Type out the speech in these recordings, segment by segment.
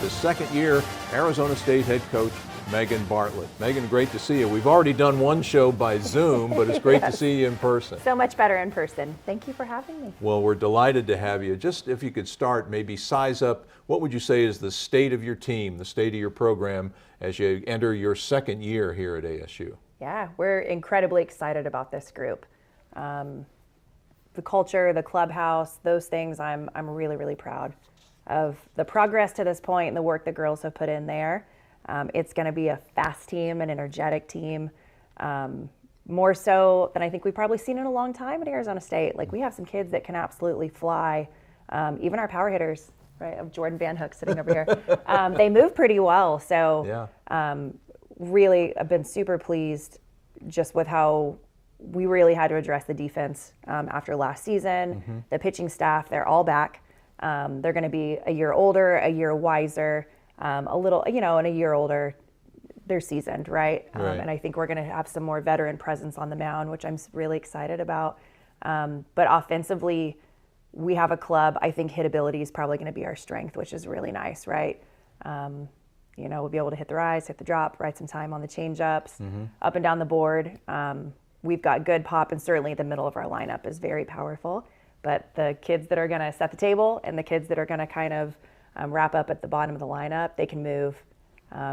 the second-year Arizona State head coach, Megan Bartlett. Megan, great to see you. We've already done one show by Zoom, but it's great to see you in person. So much better in person. Thank you for having me. Well, we're delighted to have you. Just if you could start, maybe size up, what would you say is the state of your team, the state of your program as you enter your second year here at ASU? Yeah, we're incredibly excited about this group. The culture, the clubhouse, those things, I'm really, really proud of the progress to this point and the work the girls have put in there. It's going to be a fast team, an energetic team, more so than I think we've probably seen in a long time at Arizona State. Like, we have some kids that can absolutely fly. Even our power hitters, right, of Jordan Van Hook sitting over here, they move pretty well. So really, I've been super pleased just with how we really had to address the defense after last season. The pitching staff, they're all back. They're going to be a year older, a year wiser, a little, and a year older, they're seasoned, right? And I think we're going to have some more veteran presence on the mound, which I'm really excited about. But offensively, we have a club. I think hitability is probably going to be our strength, which is really nice, right? We'll be able to hit the rise, hit the drop, ride some time on the change-ups, up and down the board. We've got good pop, and certainly the middle of our lineup is very powerful. But the kids that are going to set the table and the kids that are going to kind of wrap up at the bottom of the lineup, they can move.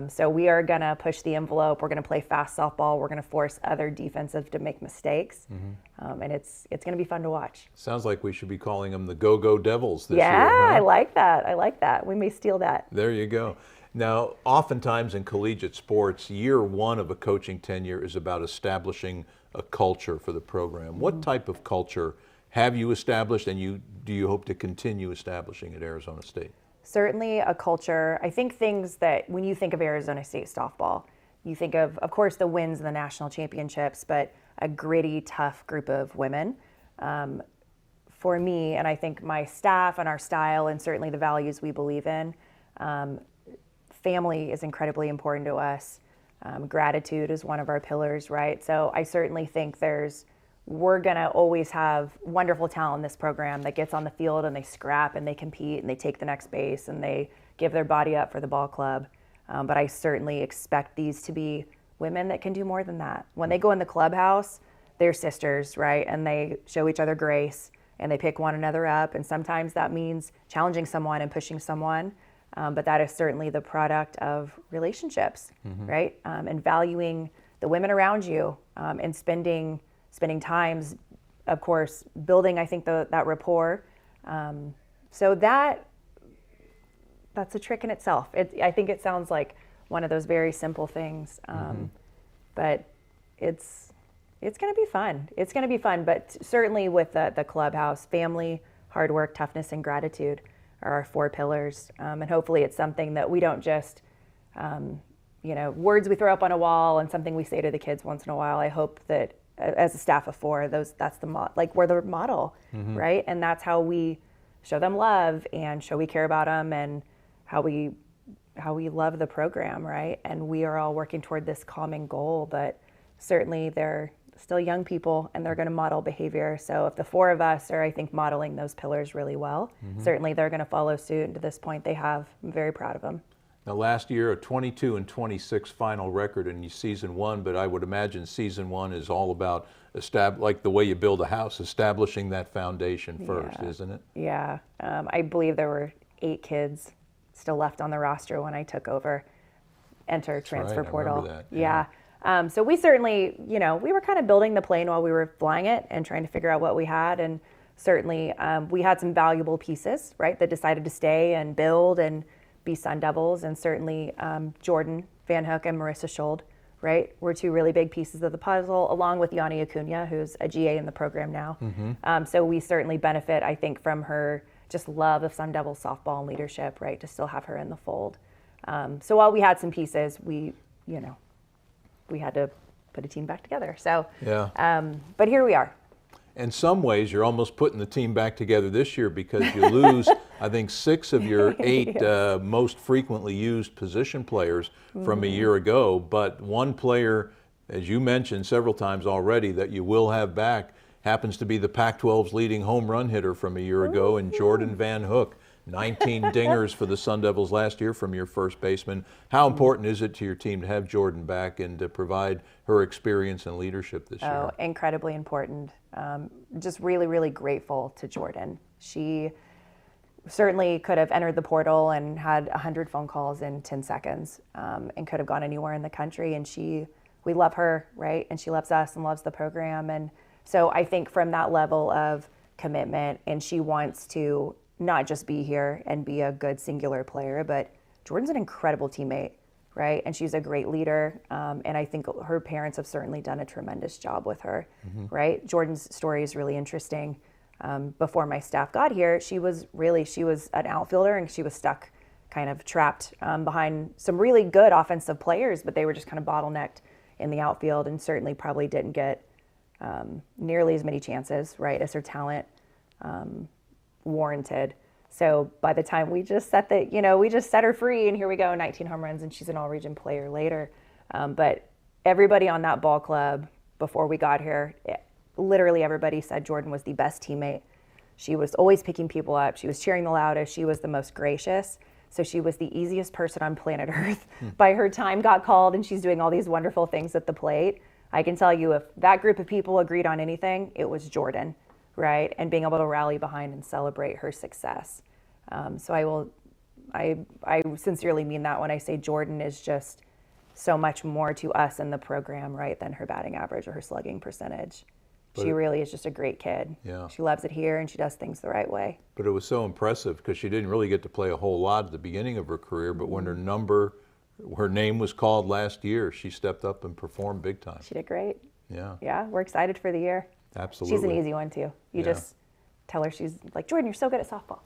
So we are going to push the envelope. We're going to play fast softball. We're going to force other defensive to make mistakes. And it's going to be fun to watch. Sounds like we should be calling them the Go-Go Devils this year. Yeah, huh? I like that. I like that. We may steal that. There you go. Now, oftentimes in collegiate sports, year one of a coaching tenure is about establishing a culture for the program. What type of culture have you established, and do you hope to continue establishing at Arizona State? Certainly a culture. I think things that when you think of Arizona State softball, you think of course, the wins in the national championships, but a gritty, tough group of women. For me, and I think my staff and our style, and certainly the values we believe in, family is incredibly important to us. Gratitude is one of our pillars, right? So I certainly think we're going to always have wonderful talent in this program that gets on the field and they scrap and they compete and they take the next base and they give their body up for the ball club. But I certainly expect these to be women that can do more than that. When they go in the clubhouse, they're sisters, right? And they show each other grace and they pick one another up. And sometimes that means challenging someone and pushing someone. But that is certainly the product of relationships, right? And valuing the women around you and spending times, of course, building, I think, that rapport. So that's a trick in itself. I think it sounds like one of those very simple things, but it's going to be fun. It's going to be fun, but certainly with the clubhouse, family, hard work, toughness, and gratitude are our four pillars. And hopefully it's something that we don't just, words we throw up on a wall and something we say to the kids once in a while. I hope that as a staff of four, we're the model, right? And that's how we show them love and show we care about them and how we love the program, right? And we are all working toward this common goal, but certainly they're still young people and they're going to model behavior. So if the four of us are, I think, modeling those pillars really well, certainly they're going to follow suit. And to this point, they have. I'm very proud of them. Now, last year, a 22-26 final record in season one, but I would imagine season one is all about like the way you build a house, establishing that foundation first, isn't it? Yeah. I believe there were 8 kids still left on the roster when I took over. Enter transfer portal. I remember that. Yeah. So we certainly, we were kind of building the plane while we were flying it and trying to figure out what we had. And certainly we had some valuable pieces, right, that decided to stay and build and be Sun Devils. And certainly Jordan Van Hook and Marissa Schold, right, were 2 really big pieces of the puzzle, along with Yanni Acuna, who's a GA in the program now. So we certainly benefit, I think, from her just love of Sun Devils softball and leadership, right, to still have her in the fold. So while we had some pieces, we had to put a team back together. So, but here we are. In some ways, you're almost putting the team back together this year because you lose, I think, 6 of your 8 most frequently used position players from a year ago. But one player, as you mentioned several times already, that you will have back happens to be the Pac-12's leading home run hitter from a year ago, and Jordan Van Hook. 19 dingers for the Sun Devils last year from your first baseman. How important is it to your team to have Jordan back and to provide her experience and leadership this year? Oh, incredibly important. Just really, really grateful to Jordan. She certainly could have entered the portal and had 100 phone calls in 10 seconds and could have gone anywhere in the country. And we love her, right? And she loves us and loves the program. And so I think from that level of commitment, and she wants to not just be here and be a good singular player, but Jordan's an incredible teammate, right? And she's a great leader. And I think her parents have certainly done a tremendous job with her, right? Jordan's story is really interesting. Before my staff got here, she was an outfielder, and she was stuck, kind of trapped behind some really good offensive players, but they were just kind of bottlenecked in the outfield, and certainly probably didn't get nearly as many chances, right, as her talent warranted. So by the time we just set her free, and here we go, 19 home runs, and she's an all-region player later. But everybody on that ball club before we got here, literally everybody said Jordan was the best teammate. She was always picking people up. She was cheering the loudest. She was the most gracious. So she was the easiest person on planet Earth. By her time got called, and she's doing all these wonderful things at the plate. I can tell you, if that group of people agreed on anything, it was Jordan, right? And being able to rally behind and celebrate her success. So I sincerely mean that when I say Jordan is just so much more to us in the program, right, than her batting average or her slugging percentage. She really is just a great kid. Yeah. She loves it here, and she does things the right way. But it was so impressive because she didn't really get to play a whole lot at the beginning of her career, but when her name was called last year, she stepped up and performed big time. She did great. Yeah. Yeah, we're excited for the year. Absolutely. She's an easy one, too. You just tell her, she's like, Jordan, you're so good at softball.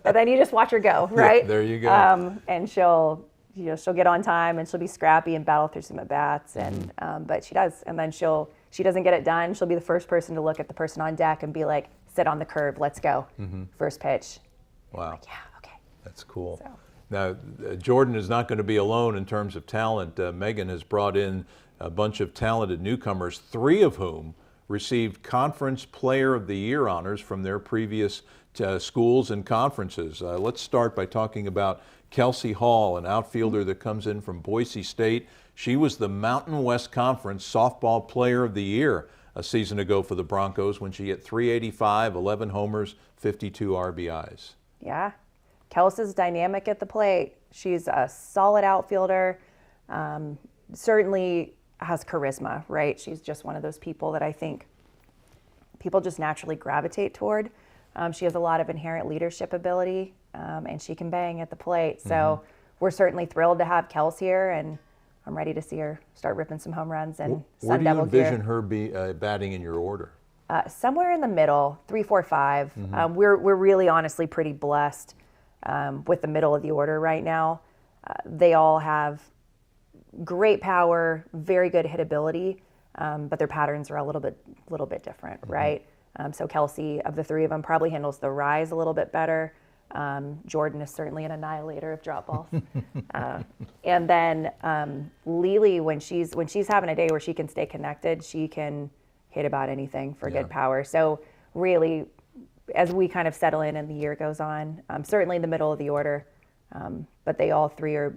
And then you just watch her go, right? There you go. And she'll get on time, and she'll be scrappy and battle through some at-bats, and but she does. And then she doesn't get it done, she'll be the first person to look at the person on deck and be like, sit on the curb, let's go. First pitch. Wow. Like, yeah, okay. That's cool. So. Now, Jordan is not going to be alone in terms of talent. Megan has brought in a bunch of talented newcomers, 3 of whom received Conference Player of the Year honors from their previous schools and conferences. Let's start by talking about Kelsey Hall, an outfielder that comes in from Boise State. She was the Mountain West Conference Softball Player of the Year a season ago for the Broncos when she hit .385, 11 homers, 52 RBIs. Yeah. Kelsey's dynamic at the plate. She's a solid outfielder. Certainly has charisma, right? She's just one of those people that I think people just naturally gravitate toward. She has a lot of inherent leadership ability, and she can bang at the plate. So we're certainly thrilled to have Kelsey here, and I'm ready to see her start ripping some home runs and Where Sun do you Devil envision gear. her be batting in your order? Somewhere in the middle, 3, 4, 5. We're really honestly pretty blessed with the middle of the order right now. They all have great power, very good hitability, but their patterns are a little bit different, right? So Kelsey, of the 3 of them, probably handles the rise a little bit better. Jordan is certainly an annihilator of drop balls. And then Lily, when she's having a day where she can stay connected, she can hit about anything for good power. So really, as we kind of settle in and the year goes on, certainly in the middle of the order, but they all 3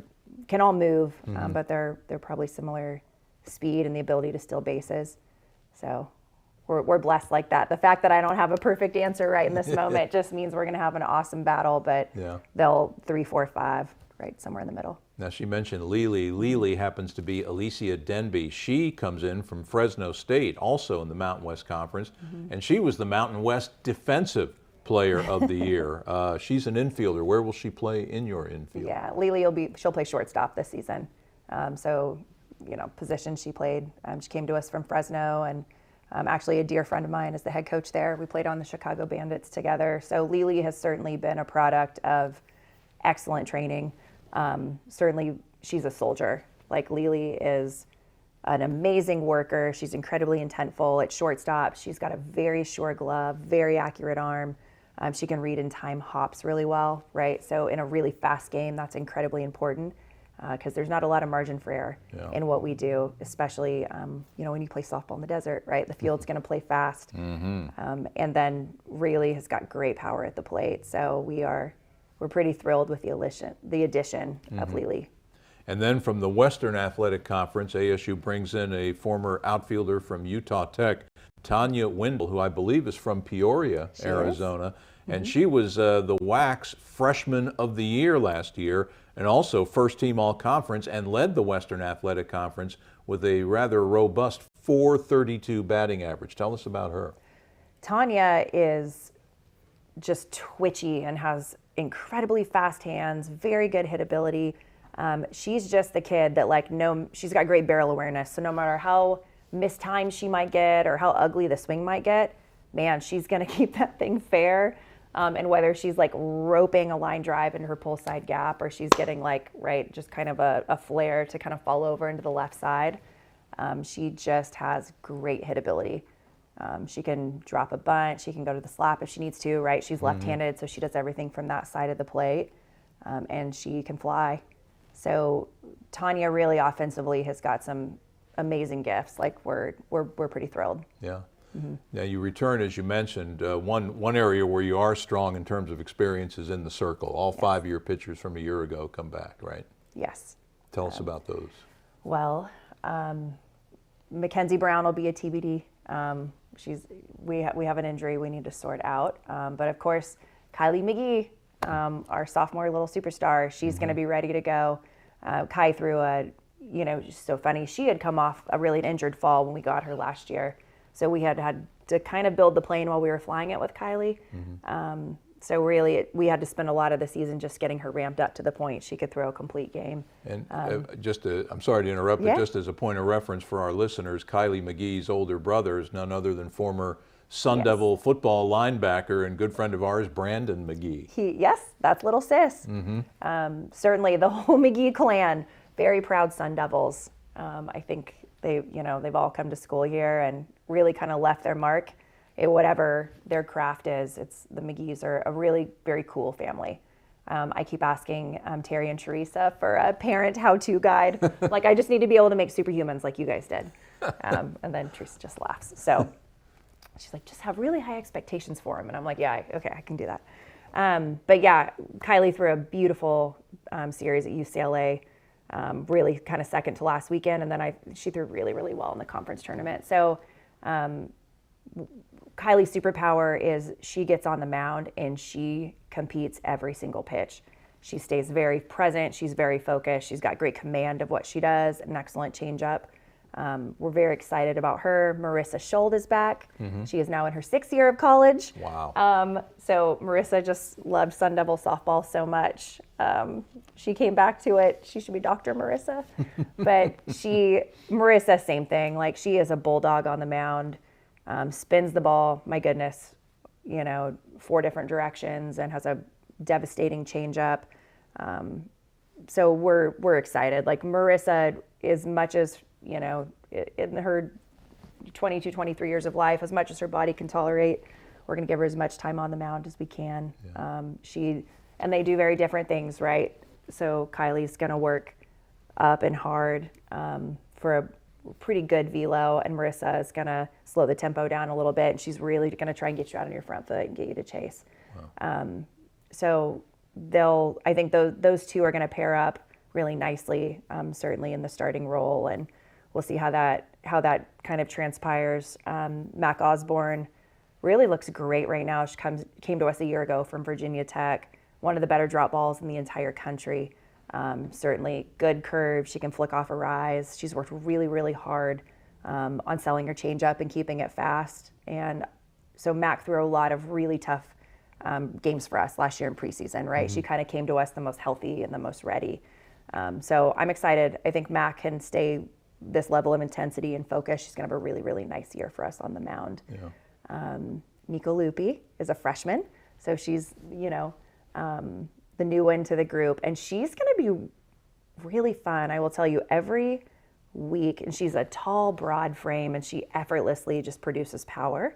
can all move, but they're probably similar speed and the ability to steal bases. So we're blessed like that. The fact that I don't have a perfect answer right in this moment just means we're going to have an awesome battle, but they'll 3, 4, 5, right somewhere in the middle. Now, she mentioned Lily. Lily happens to be Alicia Denby. She comes in from Fresno State, also in the Mountain West Conference, and she was the Mountain West Defensive Player of the Year. She's an infielder. Where will she play in your infield? Yeah, Lily she'll play shortstop this season. So, position she played. She came to us from Fresno, and actually a dear friend of mine is the head coach there. We played on the Chicago Bandits together. So Lily has certainly been a product of excellent training. Certainly she's a soldier. Like, Lily is an amazing worker. She's incredibly intentful at shortstop. She's got a very sure glove, very accurate arm. She can read and time hops really well, right? So in a really fast game, that's incredibly important because there's not a lot of margin for error in what we do, especially when you play softball in the desert, right? The field's going to play fast, and then really has got great power at the plate. So we are we're pretty thrilled with the addition of Lily. And then from the Western Athletic Conference, ASU brings in a former outfielder from Utah Tech, Tanya Windle, who I believe is from Peoria, Arizona. And she was the WAC's Freshman of the Year last year, and also first team all-conference, and led the Western Athletic Conference with a rather robust .432 batting average. Tell us about her. Tanya is just twitchy and has incredibly fast hands, very good hitability. She's just the kid that she's got great barrel awareness. So no matter how mistimed she might get or how ugly the swing might get, man, she's going to keep that thing fair. And whether she's like roping a line drive into her pull side gap or she's getting just kind of a flare to kind of fall over into the left side, she just has great hitability. She can drop a bunt. She can go to the slap if she needs to, right? She's left-handed, so she does everything from that side of the plate, and she can fly. So Tanya really offensively has got some amazing gifts. We're pretty thrilled. Yeah. Now you return, as you mentioned, one area where you are strong in terms of experience is in the circle. All 5 of your pitchers from a year ago come back, right? Yes. Tell us about those. Well, Mackenzie Brown will be a TBD. We have an injury we need to sort out. But of course, Kylie McGee, our sophomore little superstar, she's going to be ready to go. Kai threw just so funny. She had come off a really injured fall when we got her last year. So we had to kind of build the plane while we were flying it with Kylie. So really, we had to spend a lot of the season just getting her ramped up to the point she could throw a complete game. And I'm sorry to interrupt, but just as a point of reference for our listeners, Kylie McGee's older brother is none other than former Sun Devil football linebacker and good friend of ours, Brandon McGee. Yes, that's little sis. Certainly, the whole McGee clan, very proud Sun Devils. I think they've all come to school here and really kind of left their mark. Whatever their craft is, the McGees are a really very cool family. I keep asking Terry and Teresa for a parent how-to guide. I just need to be able to make superhumans like you guys did. And then Teresa just laughs. So she's like, just have really high expectations for him. And I'm like, yeah, okay, I can do that. But yeah, Kylie threw a beautiful series at UCLA, really kind of second to last weekend. And then she threw really, really well in the conference tournament. So Kylie's superpower is she gets on the mound and she competes every single pitch. She stays very present. She's very focused. She's got great command of what she does, an excellent changeup. We're very excited about her. Marissa Schold is back. She is now in her 6th year of college. Wow. So Marissa just loved Sun Devil softball so much. She came back to it. She should be Dr. Marissa. But Marissa, same thing. She is a bulldog on the mound. Spins the ball, my goodness, 4 different directions and has a devastating changeup. So we're excited. Marissa, as much as, in her 22, 23 years of life, as much as her body can tolerate, we're going to give her as much time on the mound as we can. Yeah. And they do very different things, right? So Kylie's going to work up and hard for a pretty good velo, and Marissa is going to slow the tempo down a little bit, and she's really going to try and get you out on your front foot and get you to chase. Wow. So I think those two are going to pair up really nicely, certainly in the starting role, and we'll see how that kind of transpires. Mac Osborne really looks great right now. She came to us a year ago from Virginia Tech, one of the better drop balls in the entire country. Certainly good curve. She can flick off a rise. She's worked really, really hard on selling her changeup and keeping it fast. And so Mac threw a lot of really tough games for us last year in preseason, right? She kind of came to us the most healthy and the most ready. So I'm excited. I think Mac can stay this level of intensity and focus. She's going to have a really, really nice year for us on the mound. Yeah. Nico Lupi is a freshman. So she's, the new one to the group, and she's going to be really fun. I will tell you, every week, and she's a tall, broad frame, and she effortlessly just produces power.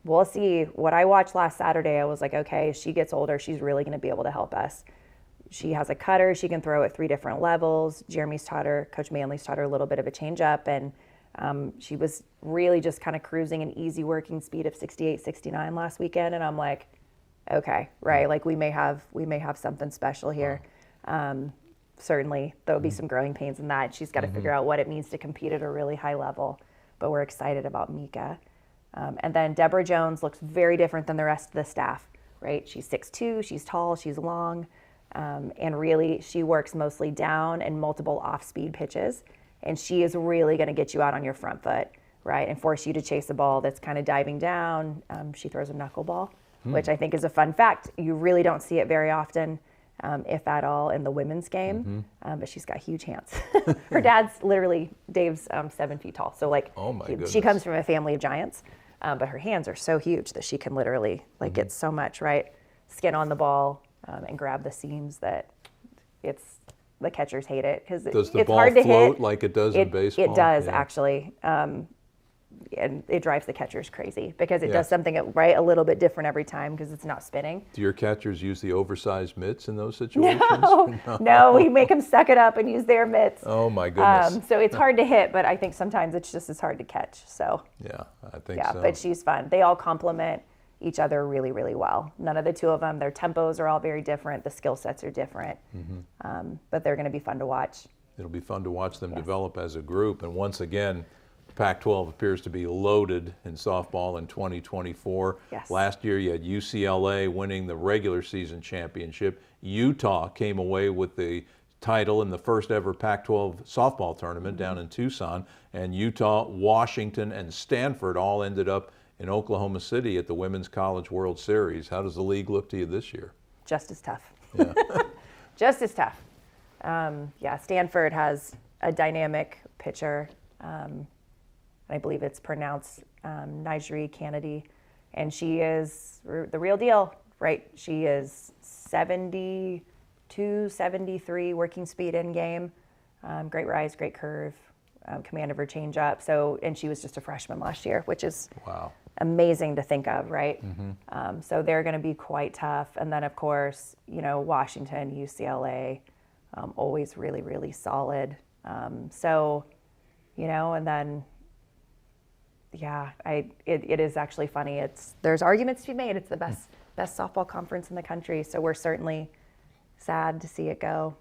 We'll see. What I watched last Saturday, I was like, okay, as she gets older, she's really going to be able to help us. She has a cutter. She can throw at 3 different levels. Coach Manley's taught her a little bit of a changeup, and she was really just kind of cruising an easy working speed of 68, 69 last weekend, and I'm like, okay, right, like we may have something special here. Certainly there'll be some growing pains in that. She's got to figure out what it means to compete at a really high level, but we're excited about Mika. And then Deborah Jones looks very different than the rest of the staff, right? She's 6'2", she's tall, she's long, and really she works mostly down and multiple off-speed pitches, and she is really going to get you out on your front foot, right, and force you to chase a ball that's kind of diving down. She throws a knuckleball, which I think is a fun fact. You really don't see it very often, if at all, in the women's game, but she's got huge hands. Her dad's literally, Dave's 7 feet tall, so like, oh my goodness. She comes from a family of giants, but her hands are so huge that she can literally like get so much, right, skin on the ball and grab the seams that the catchers hate it because does the it's ball hard to float hit. like it does in baseball? It does, Yeah. actually. And it drives the catchers crazy because it does something right a little bit different every time because it's not spinning. Do your catchers use the oversized mitts in those situations? No, we make them suck it up and use their mitts. Oh my goodness. So it's hard to hit, but I think sometimes it's just as hard to catch. So Yeah, I think yeah, so. but she's fun. They all complement each other really, really well. None of the two of them, their tempos are all very different. The skill sets are different, but they're going to be fun to watch. It'll be fun to watch them develop as a group. And once again, Pac-12 appears to be loaded in softball in 2024. Yes. Last year you had UCLA winning the regular season championship. Utah came away with the title in the first ever Pac-12 softball tournament down in Tucson. And Utah, Washington, and Stanford all ended up in Oklahoma City at the Women's College World Series. How does the league look to you this year? Just as tough. Yeah. Just as tough. Stanford has a dynamic pitcher. I believe it's pronounced Nigeri Kennedy, and she is the real deal, right? She is 72, 73 working speed in game, great rise, great curve, command of her changeup. So, and she was just a freshman last year, which is Wow. amazing to think of, right? So they're going to be quite tough. And then, of course, Washington, UCLA, always really, really solid. And then, it is actually funny. There's arguments to be made. It's the best softball conference in the country. So we're certainly sad to see it go.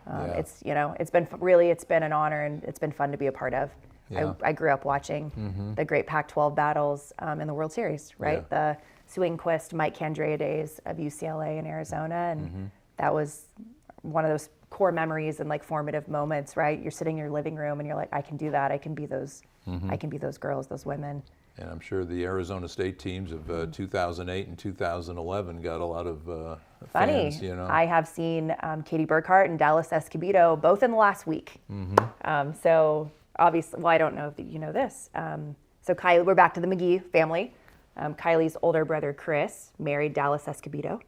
It's it's been an honor and it's been fun to be a part of. Yeah. I grew up watching the great Pac-12 battles in the World Series, right? Yeah. The Swingquist, Mike Candrea days of UCLA and Arizona, and that was one of those core memories and like formative moments, right? You're sitting in your living room and you're like, I can do that. I can be those. I can be those girls, those women. And I'm sure the Arizona State teams of 2008 and 2011 got a lot of Funny. fans, I have seen Katie Burkhart and Dallas Escobedo both in the last week. So obviously, well, I don't know if you know this. So Kylie, we're back to the McGee family. Kylie's older brother, Chris, married Dallas Escobedo.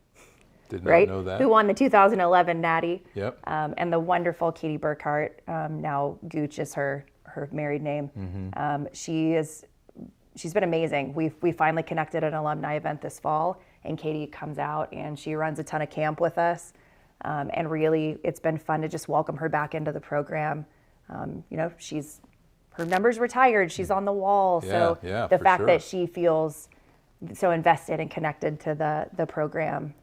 Did not Right? know that. Who won the 2011 Natty. Yep. And the wonderful Katie Burkhart, now Gooch is her married name. She's been amazing. We finally connected at an alumni event this fall, and Katie comes out and she runs a ton of camp with us. And really, it's been fun to just welcome her back into the program. Her number's retired. She's on the wall. So the for fact sure. that she feels so invested and connected to the program,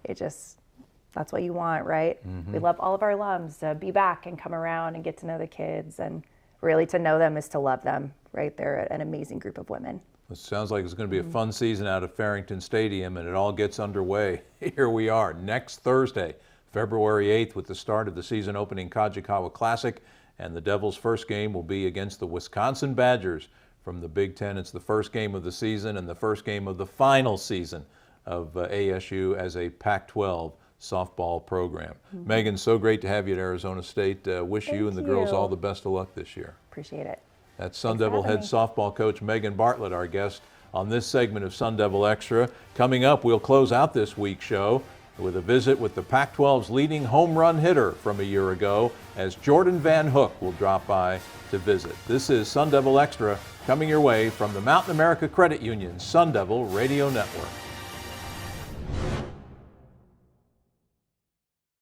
that's what you want, right? We love all of our alums to be back and come around and get to know the kids, and really to know them is to love them, right? They're an amazing group of women. It sounds like it's going to be a fun season out of Farrington Stadium, and it all gets underway. Here we are next Thursday, February 8th, with the start of the season opening Kajikawa Classic, and the Devils' first game will be against the Wisconsin Badgers from the Big Ten. It's the first game of the season and the first game of the final season of ASU as a Pac-12 softball program. Megan, so great to have you at Arizona State. Wish you and the girls all the best of luck this year. Appreciate it. That's Sun Devil head softball coach Megan Bartlett, our guest on this segment of Sun Devil Extra. Coming up, we'll close out this week's show with a visit with the Pac-12's leading home run hitter from a year ago, as Jordan Van Hook will drop by to visit. This is Sun Devil Extra, coming your way from the Mountain America Credit Union's Sun Devil Radio Network.